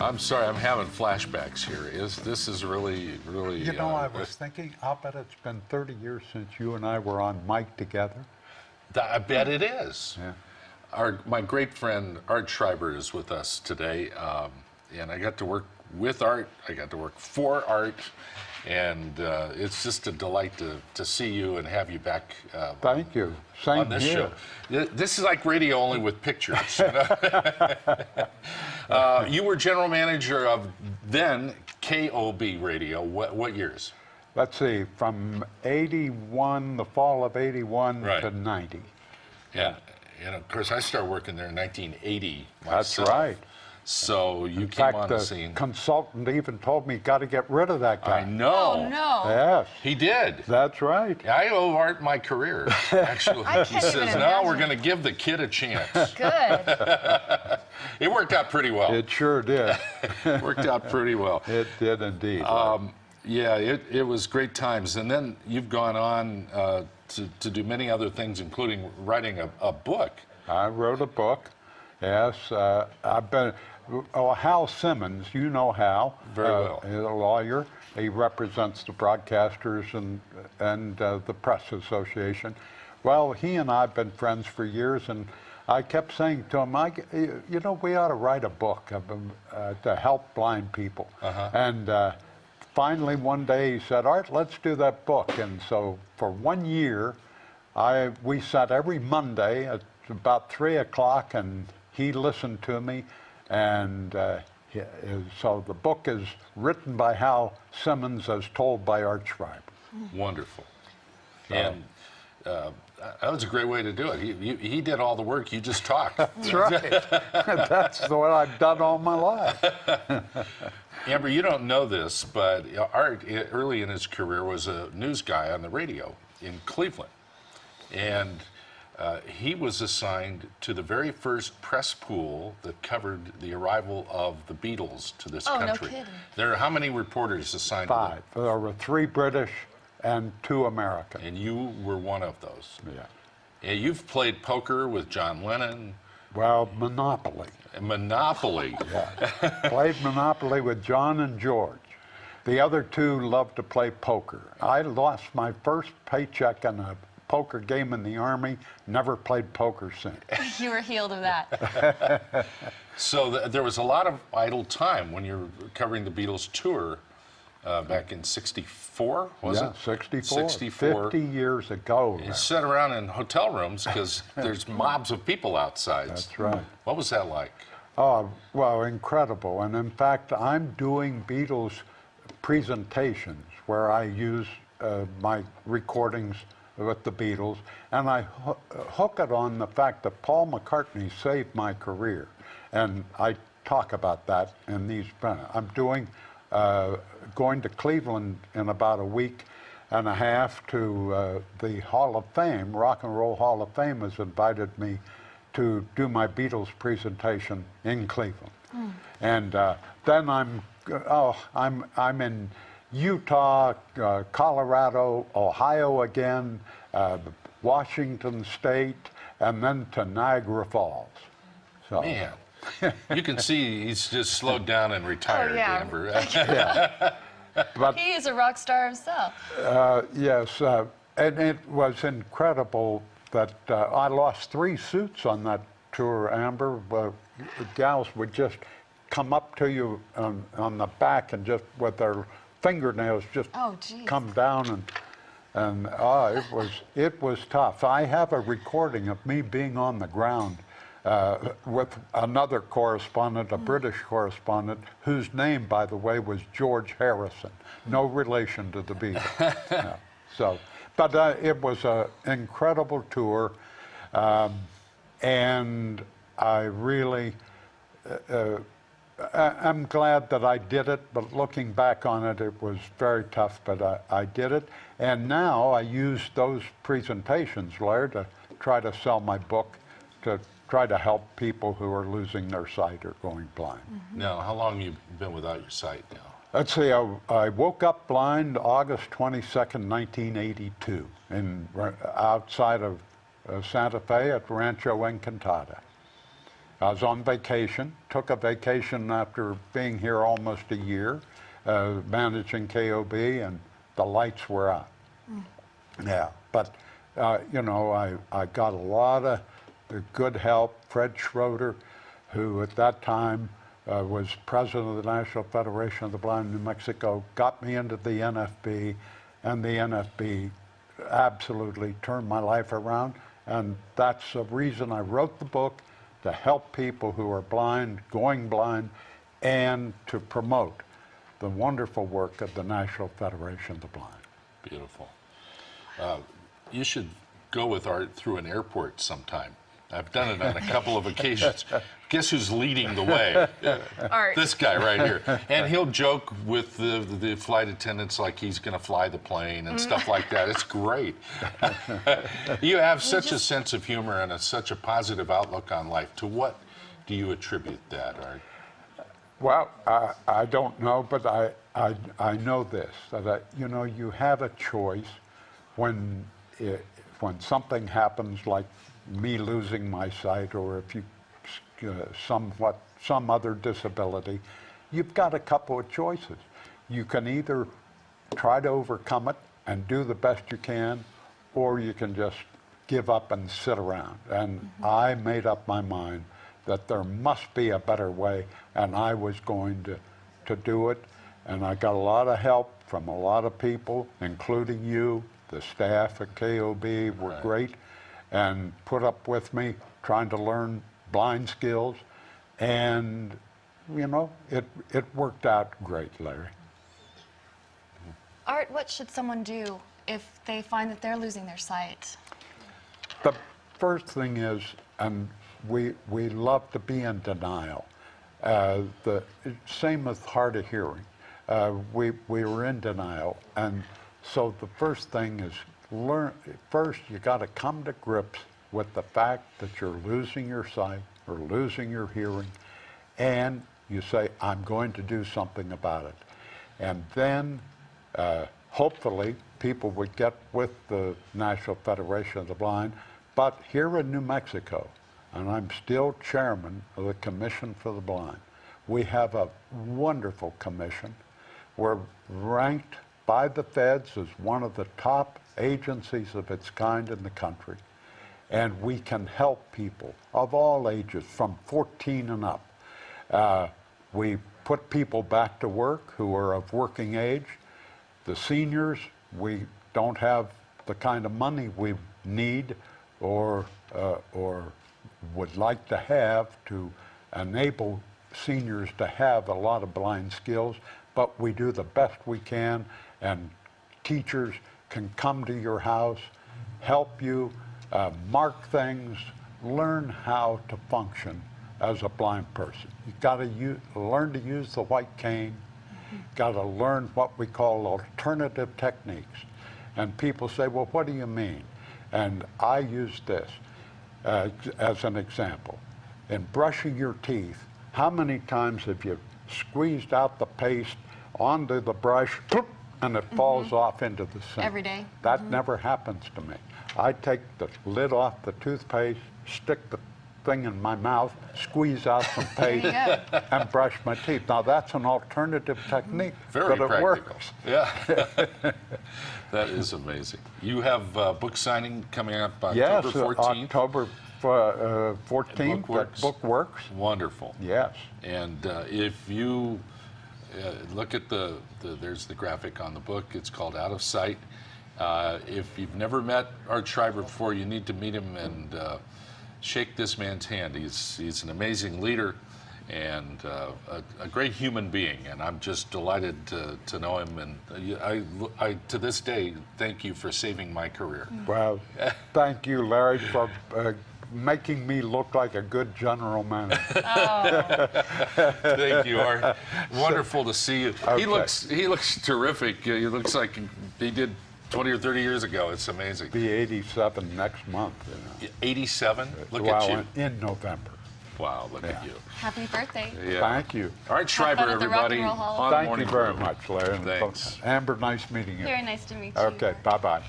I'm sorry, I'm having flashbacks here. This is really. You know, I was thinking, I'll bet it's been 30 years since you and I were on mic together. I bet it is. Yeah. My great friend Art Schreiber is with us today, and I got to work with Art. I got to work for Art, and it's just a delight to see you and have you back. Thank you. Same on this here. show. This is like radio only with pictures. You know? You were general manager of then KOB Radio. What years? Let's see, from 81, the fall of 81 Right. to 90. Yeah. And of course, I started working there in 1980 That's myself. right. So you In came fact, on the the scene. consultant even told me, got to get rid of that guy. I know. Oh, no. Yes, He did. that's right. I owe Art my career, actually. I He can't even says, no, we're imagine. going to give the kid a chance. Good. It worked out pretty well. It sure did. Worked out pretty well. It did indeed. Yeah, it was great times. And then you've gone on to do many other things, including writing a book. I wrote a book. Yes, I've been. Hal Simmons, you know Hal. Very well. He's a lawyer. He represents the broadcasters and the Press Association. Well, he and I have been friends for years, and I kept saying to him, you know, we ought to write a book to help blind people. And finally, one day he said, Art, let's do that book. And so for 1 year, we sat every Monday at about 3 o'clock, and he listened to me. And so the book is written by Hal Simmons as told by Art Schreiber. Wonderful. And that was a great way to do it. He did all the work, you just talked. That's right. That's what I've done all my life. Amber, you don't know this, but Art, early in his career, was a news guy on the radio in Cleveland. And he was assigned to the very first press pool that covered the arrival of the Beatles to this country. No kidding. There are how many reporters assigned to 5. them? There were 3 British and 2 American. And you were one of those. Yeah. Yeah, you've played poker with John Lennon. Well, Monopoly. Monopoly. Yeah. Played Monopoly with John and George. The other 2 loved to play poker. I lost my first paycheck in a poker game in the Army, never played poker since. You were healed of that. So there was a lot of idle time when you were covering the Beatles tour back in '64, was it? 64. 64. 50 years ago. You sat around in hotel rooms because there's mobs of people outside. That's right. What was that like? Oh, well, incredible. And in fact, I'm doing Beatles presentations where I use my recordings with the Beatles, and I hook it on the fact that Paul McCartney saved my career. And I talk about that in these. I'm doing, going to Cleveland in about a week and a half to the Hall of Fame. Rock and Roll Hall of Fame has invited me to do my Beatles presentation in Cleveland. And then I'm in Utah, Colorado, Ohio again, Washington State, and then to Niagara Falls. So, Man, you can see he's just slowed down and retired, yeah. Amber. but He is a rock star himself. yes, and it was incredible that I lost 3 suits on that tour, Amber. Gals would just come up to you on the back and just with their fingernails just come down, and it was tough. I have a recording of me being on the ground with another correspondent, a British correspondent, whose name, by the way, was George Harrison, no relation to the Beatles. Yeah. So, but it was an incredible tour, and I really. I'm glad that I did it, but looking back on it, it was very tough, but I did it. And now I use those presentations, Larry, to try to sell my book, to try to help people who are losing their sight or going blind. Now, how long have you been without your sight now? Let's see, I woke up blind August 22nd, 1982, outside of Santa Fe at Rancho Encantada. I was on vacation, took a vacation after being here almost a year, managing KOB, and the lights were out. Yeah, but you know, I got a lot of good help. Fred Schroeder, who at that time was president of the National Federation of the Blind in New Mexico, got me into the NFB, and the NFB absolutely turned my life around. And that's the reason I wrote the book, to help people who are blind, going blind, and to promote the wonderful work of the National Federation of the Blind. Beautiful. You should go with Art through an airport sometime. I've done it on a couple of occasions. Guess who's leading the way? Art. This guy right here. And he'll joke with the flight attendants like he's going to fly the plane and stuff like that. It's great. You have such a sense of humor and such a positive outlook on life. To what do you attribute that, Art? Well, I don't know, but I know this, that you know, you have a choice when something happens like me losing my sight, or if you some other disability, you've got a couple of choices. You can either try to overcome it and do the best you can, or you can just give up and sit around. And I made up my mind that there must be a better way, and I was going to do it. And I got a lot of help from a lot of people, including you. The staff at KOB were great and put up with me trying to learn blind skills. And, you know, it worked out great, Larry. Art, what should someone do if they find that they're losing their sight? The first thing is, and we love to be in denial. The same with hard of hearing. We were in denial, and so the first thing is first you got to come to grips with the fact that you're losing your sight or losing your hearing, and you say, I'm going to do something about it. And then hopefully people would get with the National Federation of the Blind. But here in New Mexico, and I'm still chairman of the Commission for the Blind, we have a wonderful commission. We're ranked by the feds as one of the top agencies of its kind in the country. And we can help people of all ages, from 14 and up. We put people back to work who are of working age. The seniors, we don't have the kind of money we need or would like to have to enable seniors to have a lot of blind skills, but we do the best we can, and teachers can come to your house, help you, mark things, learn how to function as a blind person. You've got to learn to use the white cane, got to learn what we call alternative techniques. And people say, well, what do you mean? And I use this as an example. In brushing your teeth, how many times have you squeezed out the paste onto the brush, and it falls off into the sink? Every day. That never happens to me. I take the lid off the toothpaste, stick the thing in my mouth, squeeze out some paste, and brush my teeth. Now that's an alternative technique, Very but it practical. works. Yeah, that is amazing. You have book signing coming up October Yes, 14th? October 14th, Bookworks. Bookworks. Wonderful. Yes. And if you look at there's the graphic on the book. It's called Out of Sight. If you've never met Art Schreiber before, you need to meet him and shake this man's hand. He's an amazing leader and a great human being, and I'm just delighted to know him. And I to this day thank you for saving my career. Well, thank you, Larry, for making me look like a good general manager. Thank you, Art. Wonderful to see you. Okay. He looks terrific. He looks like he did 20 or 30 years ago. It's amazing. Be 87 next month. 87? Look at you. In November. Wow, look at you. Happy birthday. Yeah. Thank you. Art Schreiber, fun at the Rock and everybody. Roll Hall. On the Thank you Morning very Brew. much, Larry. Thanks. Amber, nice meeting you. Very nice to meet you. Okay, bye-bye.